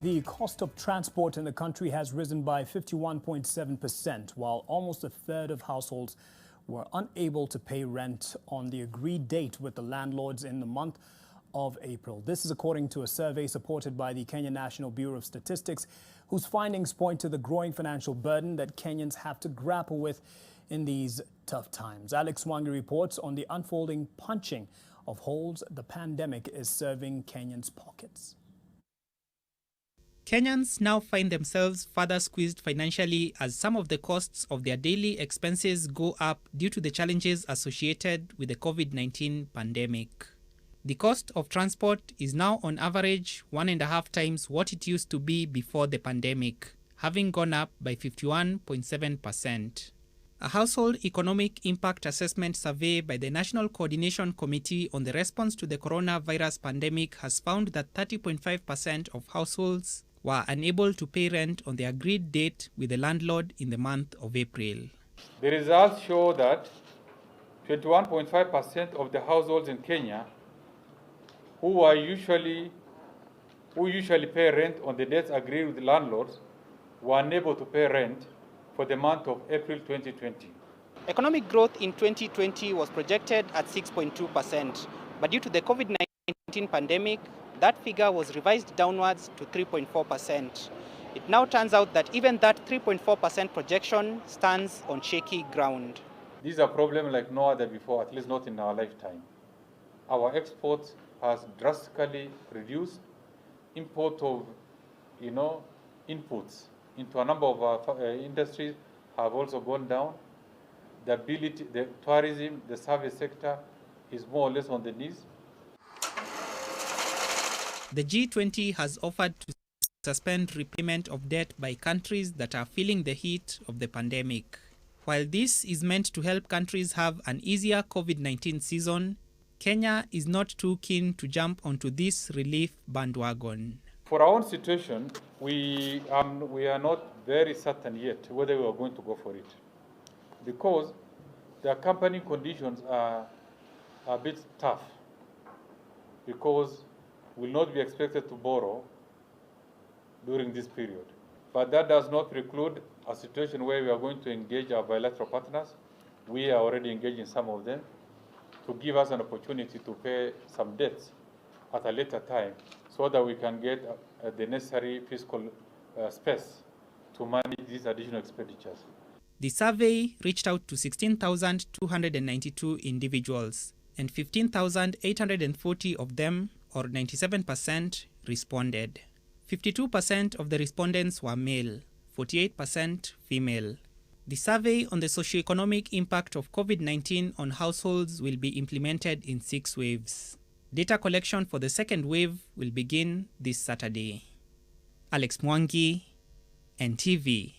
The cost of transport in the country has risen by 51.7%, while almost a third of households were unable to pay rent on the agreed date with the landlords in the month of April. This is according to a survey supported by the Kenya National Bureau of Statistics, whose findings point to the growing financial burden that Kenyans have to grapple with in these tough times. Alex Mwangi reports on the unfolding punching of holes the pandemic is serving Kenyans' pockets. Kenyans now find themselves further squeezed financially as some of the costs of their daily expenses go up due to the challenges associated with the COVID-19 pandemic. The cost of transport is now on average 1.5 times what it used to be before the pandemic, having gone up by 51.7%. A household economic impact assessment survey by the National Coordination Committee on the Response to the Coronavirus Pandemic has found that 30.5% of households were unable to pay rent on the agreed date with the landlord in the month of April. The results show that 21.5% of the households in Kenya who usually pay rent on the dates agreed with the landlords were unable to pay rent for the month of April 2020. Economic growth in 2020 was projected at 6.2%, but due to the COVID-19 pandemic, that figure was revised downwards to 3.4%. It now turns out that even that 3.4% projection stands on shaky ground. These are problems like no other before, at least not in our lifetime. Our exports has drastically reduced. Import of, inputs into a number of our industries have also gone down. The tourism, the service sector is more or less on the knees. The G20 has offered to suspend repayment of debt by countries that are feeling the heat of the pandemic. While this is meant to help countries have an easier COVID-19 season, Kenya is not too keen to jump onto this relief bandwagon. For our own situation, we are not very certain yet whether we are going to go for it, because the accompanying conditions are a bit tough, because we will not be expected to borrow during this period. But that does not preclude a situation where we are going to engage our bilateral partners. We are already engaging some of them to give us an opportunity to pay some debts at a later time so that we can get the necessary fiscal space to manage these additional expenditures. The survey reached out to 16,292 individuals, and 15,840 of them, or 97%, responded. 52% of the respondents were male, 48% female. The survey on the socioeconomic impact of COVID-19 on households will be implemented in 6 waves. Data collection for the second wave will begin this Saturday. Alex Mwangi, NTV.